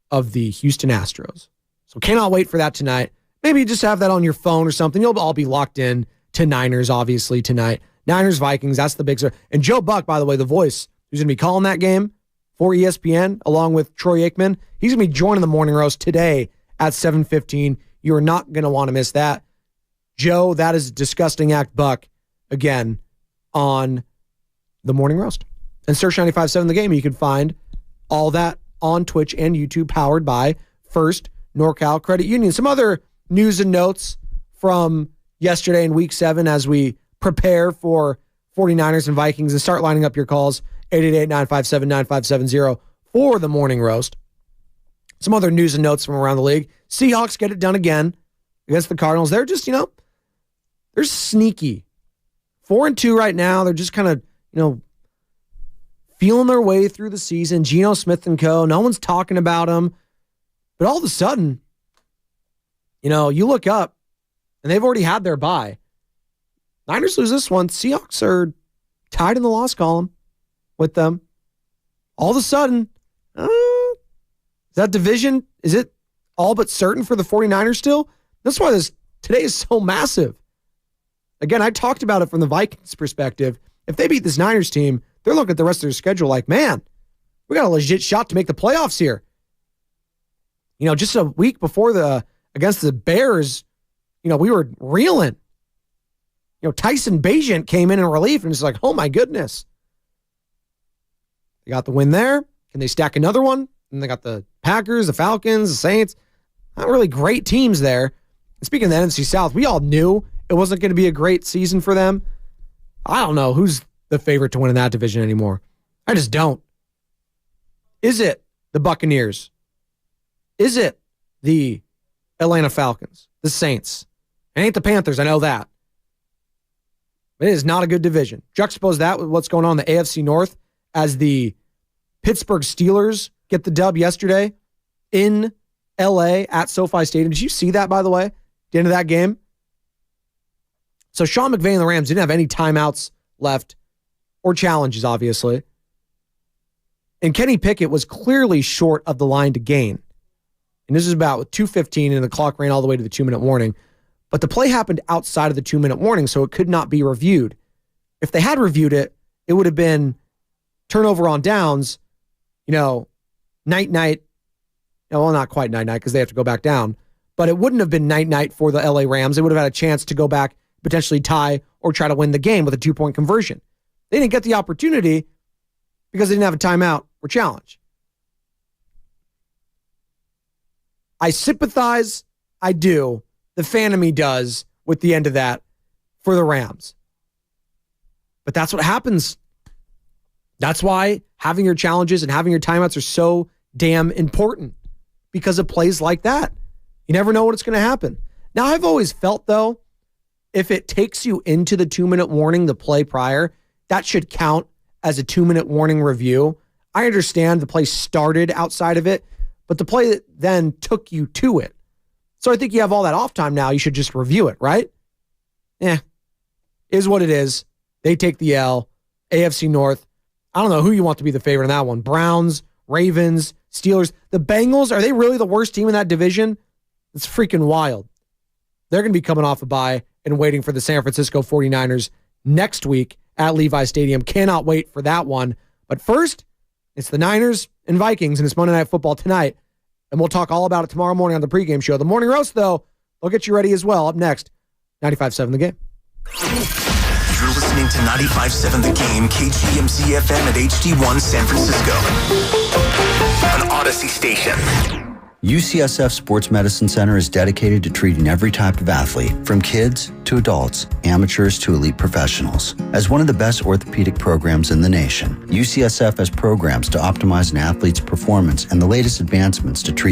of the Houston Astros. So cannot wait for that tonight. Maybe just have that on your phone or something. You'll all be locked in to Niners, obviously, tonight. Niners, Vikings, that's the big story. And Joe Buck, by the way, the voice, who's going to be calling that game for ESPN, along with Troy Aikman, he's going to be joining the Morning Roast today at 7:15. You are not going to want to miss that. Joe, that is a disgusting act, Buck, again, on the Morning Roast. And search 95.7 The Game. You can find all that on Twitch and YouTube, powered by First NorCal Credit Union. Some other news and notes from yesterday in Week 7 as we prepare for 49ers and Vikings, and start lining up your calls, 888-957-9570 for the Morning Roast. Some other news and notes from around the league. Seahawks get it done again against the Cardinals. They're just, they're sneaky. 4-2 right now. They're just kind of, feeling their way through the season. Geno Smith and co. No one's talking about them. But all of a sudden, you look up and they've already had their bye. Niners lose this one. Seahawks are tied in the loss column with them. All of a sudden, that division, is it all but certain for the 49ers still? That's why today is so massive. Again, I talked about it from the Vikings perspective. If they beat this Niners team, they're looking at the rest of their schedule like, man, we got a legit shot to make the playoffs here. Just a week before against the Bears, we were reeling. Tyson Bagent came in relief, and it's like, oh my goodness. They got the win there. Can they stack another one? And they got the Packers, the Falcons, the Saints. Not really great teams there. And speaking of the NFC South, we all knew it wasn't going to be a great season for them. I don't know who's the favorite to win in that division anymore. I just don't. Is it the Buccaneers? Is it the Atlanta Falcons? The Saints? It ain't the Panthers, I know that. It is not a good division. Juxtapose that with what's going on in the AFC North as the Pittsburgh Steelers get the dub yesterday in LA at SoFi Stadium. Did you see that, by the way, at the end of that game? So Sean McVay and the Rams didn't have any timeouts left or challenges, obviously. And Kenny Pickett was clearly short of the line to gain. And this is about 2:15 and the clock ran all the way to the 2-minute warning. But the play happened outside of the 2-minute warning, so it could not be reviewed. If they had reviewed it, it would have been turnover on downs, night-night. Well, not quite night-night because they have to go back down. But it wouldn't have been night-night for the LA Rams. They would have had a chance to go back, potentially tie, or try to win the game with a 2-point conversion. They didn't get the opportunity because they didn't have a timeout or challenge. I sympathize, I do. The fan of me does with the end of that for the Rams. But that's what happens. That's why having your challenges and having your timeouts are so damn important, because of plays like that. You never know what's going to happen. Now, I've always felt, though, if it takes you into the 2-minute warning, the play prior, that should count as a 2-minute warning review. I understand the play started outside of it, but the play that then took you to it. So I think you have all that off time now. You should just review it, right? Is what it is. They take the L. AFC North. I don't know who you want to be the favorite in that one. Browns, Ravens, Steelers. The Bengals, are they really the worst team in that division? It's freaking wild. They're going to be coming off a bye and waiting for the San Francisco 49ers next week at Levi Stadium. Cannot wait for that one. But first, it's the Niners and Vikings, and it's Monday Night Football tonight. And we'll talk all about it tomorrow morning on the pregame show. The morning roast, though, they'll get you ready as well. Up next, 95.7 The Game. You're listening to 95.7 The Game, KGMZ FM at HD1 San Francisco. An Odyssey station. UCSF Sports Medicine Center is dedicated to treating every type of athlete, from kids to adults, amateurs to elite professionals. As one of the best orthopedic programs in the nation, UCSF has programs to optimize an athlete's performance and the latest advancements to treat